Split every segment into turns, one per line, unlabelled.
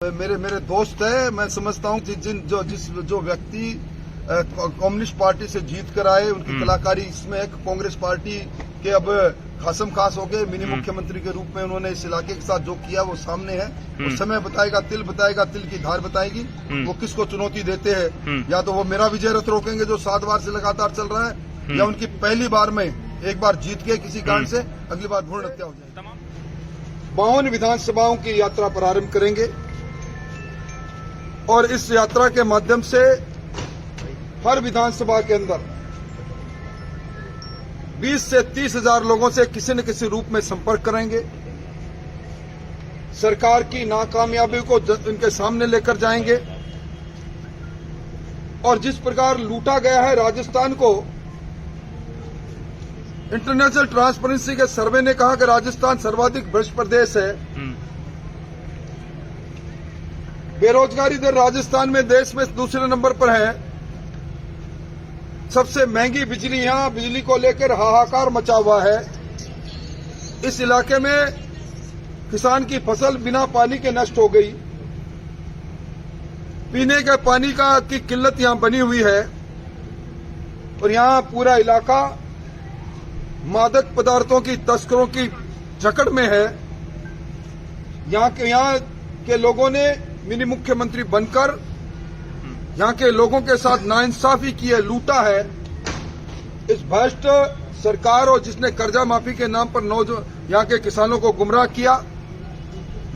मेरे दोस्त है। मैं समझता हूँ जो व्यक्ति कम्युनिस्ट पार्टी से जीत कर आए उनकी कलाकारी इसमें है। कांग्रेस पार्टी के अब खासम खास हो गए। मिनी मुख्यमंत्री के रूप में उन्होंने इस इलाके के साथ जो किया वो सामने है। और समय बताएगा, तिल की धार बताएगी वो किसको चुनौती देते हैं। या तो वो मेरा विजय रथ रोकेंगे जो 7 बार से लगातार चल रहा है, या उनकी पहली बार में एक बार जीत के किसी कारण से अगली बार भ्रूण हत्या हो जाएगी। 52 विधानसभाओं की यात्रा प्रारंभ करेंगे और इस यात्रा के माध्यम से हर विधानसभा के अंदर 20 से 30 हजार लोगों से किसी न किसी रूप में संपर्क करेंगे। सरकार की नाकामयाबी को इनके सामने लेकर जाएंगे और जिस प्रकार लूटा गया है राजस्थान को, इंटरनेशनल ट्रांसपेरेंसी के सर्वे ने कहा कि राजस्थान सर्वाधिक भ्रष्ट प्रदेश है। बेरोजगारी दर राजस्थान में देश में दूसरे नंबर पर है। सबसे महंगी बिजली, यहां बिजली को लेकर हाहाकार मचा हुआ है। इस इलाके में किसान की फसल बिना पानी के नष्ट हो गई। पीने के पानी की किल्लत यहां बनी हुई है और यहां पूरा इलाका मादक पदार्थों की तस्करों की जकड़ में है। यहां के लोगों ने मिनी मुख्यमंत्री बनकर यहां के लोगों के साथ नाइंसाफी की है, लूटा है। इस भ्रष्ट सरकार और जिसने कर्जा माफी के नाम पर यहां के किसानों को गुमराह किया,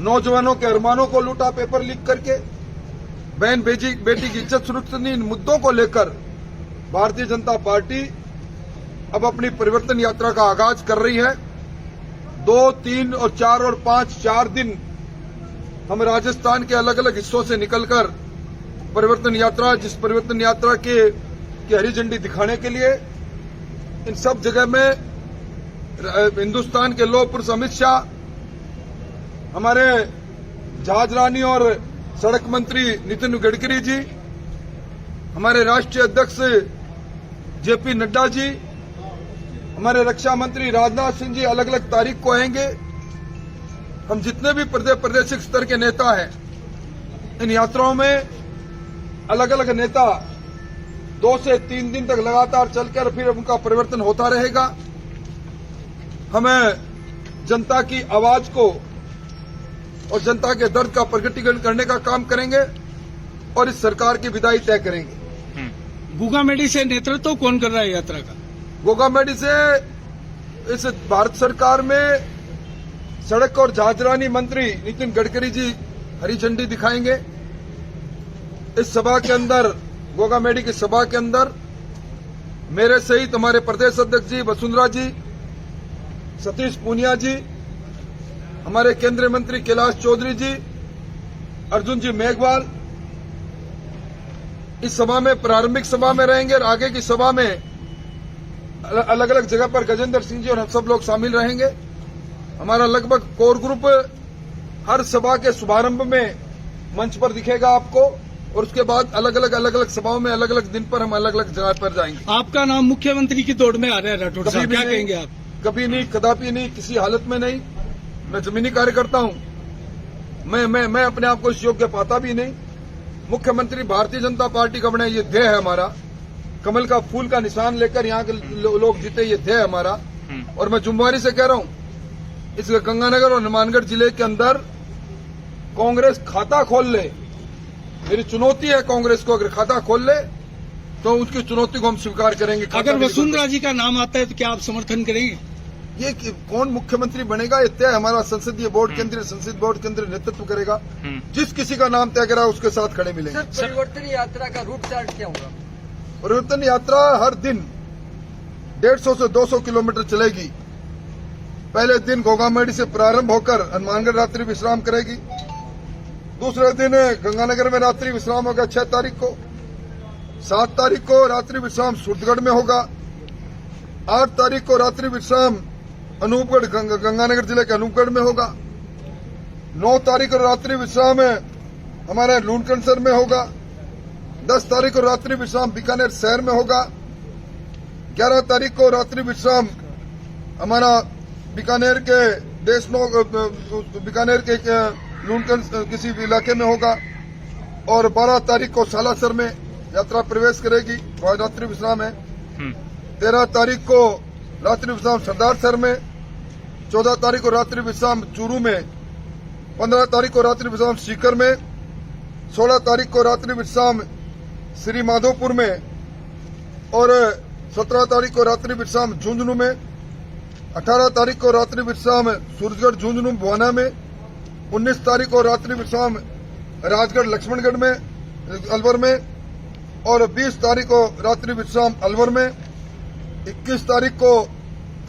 नौजवानों के अरमानों को लूटा पेपर लीक करके, बहन बेटी की इज्जत सुरक्षा, इन मुद्दों को लेकर भारतीय जनता पार्टी अब अपनी परिवर्तन यात्रा का आगाज कर रही है। 2, 3 और 4 और 5 4 दिन हम राजस्थान के अलग अलग हिस्सों से निकलकर परिवर्तन यात्रा, जिस परिवर्तन यात्रा की हरी झंडी दिखाने के लिए इन सब जगह में हिंदुस्तान के लौह पुरुष अमित शाह, हमारे जहाज रानी और सड़क मंत्री नितिन गडकरी जी, हमारे राष्ट्रीय अध्यक्ष जेपी नड्डा जी, हमारे रक्षा मंत्री राजनाथ सिंह जी अलग अलग तारीख को आएंगे। हम जितने भी प्रादेशिक स्तर के नेता हैं, इन यात्राओं में अलग अलग नेता 2 से 3 दिन तक लगातार चलकर फिर उनका परिवर्तन होता रहेगा। हमें जनता की आवाज को और जनता के दर्द का प्रकटीकरण करने का काम करेंगे और इस सरकार की विदाई तय करेंगे।
गोगामेडी से नेतृत्व कौन कर रहा है यात्रा का?
गोगामेडी से इस भारत सरकार में सड़क और जहाजरानी मंत्री नितिन गडकरी जी हरी झंडी दिखाएंगे। इस सभा के अंदर, गोगामेडी की सभा के अंदर मेरे सहित हमारे प्रदेश अध्यक्ष जी वसुंधरा जी, सतीश पूनिया जी, हमारे केंद्रीय मंत्री कैलाश चौधरी जी, अर्जुन जी मेघवाल इस सभा में प्रारंभिक सभा में रहेंगे और आगे की सभा में अलग अलग जगह पर गजेंद्र सिंह जी और हम सब लोग शामिल रहेंगे। हमारा लगभग कोर ग्रुप हर सभा के शुभारंभ में मंच पर दिखेगा आपको और उसके बाद अलग अलग सभाओं में अलग अलग दिन पर हम अलग अलग जगह पर जाएंगे।
आपका नाम मुख्यमंत्री की दौड़ में आ रहा है राठौड़ साहब, क्या कहेंगे आप?
कभी नहीं, कदापि नहीं, किसी हालत में नहीं। मैं जमीनी कार्यकर्ता हूं। मैं अपने आप को इस योग्य पाता भी नहीं। मुख्यमंत्री भारतीय जनता पार्टी का बने ये ध्येय है हमारा। कमल का फूल का निशान लेकर यहाँ के लोग जीते, ये ध्येय है हमारा। और मैं जुम्मेवारी से कह रहा हूं, इस गंगानगर और हनुमानगढ़ जिले के अंदर कांग्रेस खाता खोल ले। मेरी चुनौती है कांग्रेस को, अगर खाता खोल ले तो उसकी चुनौती को हम स्वीकार करेंगे।
अगर वसुंधरा जी का नाम आता है तो क्या आप समर्थन करेंगे?
ये कौन मुख्यमंत्री बनेगा ये तय हमारा संसदीय बोर्ड, केंद्रीय संसदीय बोर्ड केंद्रीय नेतृत्व करेगा। जिस किसी का नाम तय करा उसके साथ खड़े मिलेंगे।
परिवर्तन यात्रा का रूट चार्ट क्या होगा?
परिवर्तन यात्रा हर दिन 150 से 200 किलोमीटर चलेगी। पहले दिन गोगामेडी से प्रारंभ होकर हनुमानगढ़ रात्रि विश्राम करेगी। दूसरे दिन गंगानगर में रात्रि विश्राम होगा 6 तारीख को। 7 तारीख को रात्रि विश्राम सूरतगढ़ में होगा। 8 तारीख को रात्रि विश्राम अनूपगढ़, गंगानगर जिले के अनूपगढ़ में होगा। 9 तारीख को रात्रि विश्राम हमारे लूणकरसर में होगा। 10 तारीख को रात्रि विश्राम बीकानेर शहर में होगा। 11 तारीख को रात्रि विश्राम हमारा बीकानेर के बीकानेर के लूनकन किसी भी इलाके में होगा। और 12 तारीख को सालासर में यात्रा प्रवेश करेगी, वहाँ रात्रि विश्राम है। 13 तारीख को रात्रि विश्राम सरदारसर में, 14 तारीख को रात्रि विश्राम चूरू में, 15 तारीख को रात्रि विश्राम सीकर में, 16 तारीख को रात्रि विश्राम श्री माधोपुर में और 17 तारीख को रात्रि विश्राम झुंझुनू में, 18 तारीख को रात्रि विश्राम सूरजगढ़ झुंझुनू भुवाना में, 19 तारीख को रात्रि विश्राम राजगढ़ लक्ष्मणगढ़ में अलवर में और 20 तारीख को रात्रि विश्राम अलवर में, 21 तारीख को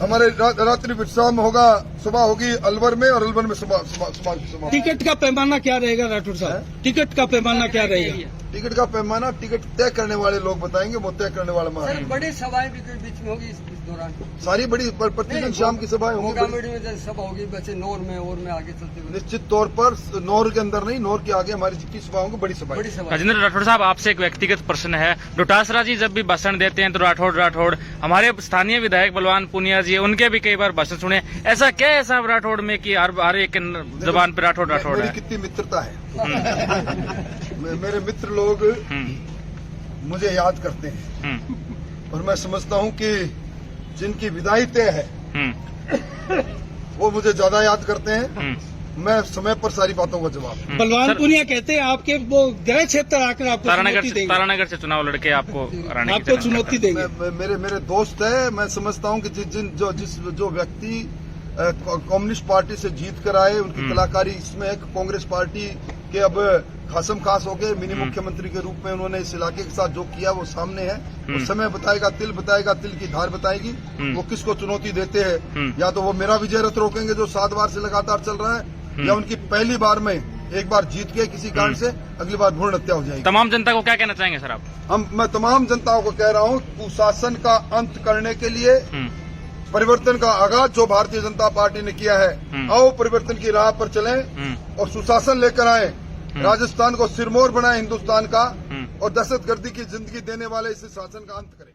हमारे रात्रि विश्राम होगा, सुबह होगी अलवर में और अलवर में सुबह।
टिकट का पैमाना क्या रहेगा राठौड़ साहब? टिकट का पैमाना क्या रहेगा?
टिकट का पैमाना टिकट तय करने वाले लोग बताएंगे, वो तय करने वाला मान।
सर बड़ी सभाएं भी कोई बीच में होगी इस दौरान?
सारी बड़ी प्रतिदिन शाम की सभाएं होंगी।
मोगामुड़ी में जैसे सभा होगी, बच्चे नौर में और में आगे चलते हुए।
निश्चित तौर पर नौर के अंदर नहीं, नौर के आगे हमारी जितनी सभा होंगी बड़ी सभा।
राजेंद्र राठौड़ साहब, आपसे एक व्यक्तिगत प्रश्न है। डोटासरा जी जब भी भाषण देते हैं तो राठौड़ हमारे स्थानीय विधायक बलवान पुनिया जी, उनके भी कई बार भाषण सुने। ऐसा क्या है साहब राठौड़ में कि हर एक जबान पे राठौड़
मेरी
है?
कितनी मित्रता है। मेरे मित्र लोग मुझे याद करते हैं और मैं समझता हूं कि जिनकी विदाई तय है वो मुझे ज्यादा याद करते हैं। मैं समय पर सारी बातों का जवाब दूं।
बलवान पुनिया कहते हैं आपके वो गृह क्षेत्र आकर आपको
तारानगर से चुनाव लड़के आपको
चुनौती देंगे।
मेरे दोस्त है। मैं समझता हूं कि जो व्यक्ति कम्युनिस्ट पार्टी से जीत कर आए, उनकी कलाकारी इसमें है। कांग्रेस पार्टी के अब खासम खास हो गए, मिनी मुख्यमंत्री के रूप में उन्होंने इस इलाके के साथ जो किया वो सामने है। वो समय बताएगा, तिल की धार बताएगी वो किसको चुनौती देते हैं। या तो वो मेरा विजय रथ रोकेंगे जो 7 बार से लगातार चल रहा है, या उनकी पहली बार में एक बार जीत गए किसी कारण से, अगली बार भ्रूण हत्या हो जाएगी।
तमाम जनता को क्या कहना चाहेंगे सर आप?
मैं तमाम जनताओं को कह रहा हूं, कुशासन का अंत करने के लिए परिवर्तन का आगाज जो भारतीय जनता पार्टी ने किया है, आओ परिवर्तन की राह पर चलें और सुशासन लेकर आए। राजस्थान को सिरमौर बनाए हिंदुस्तान का और दहशतगर्दी की जिंदगी देने वाले इस शासन का अंत करें।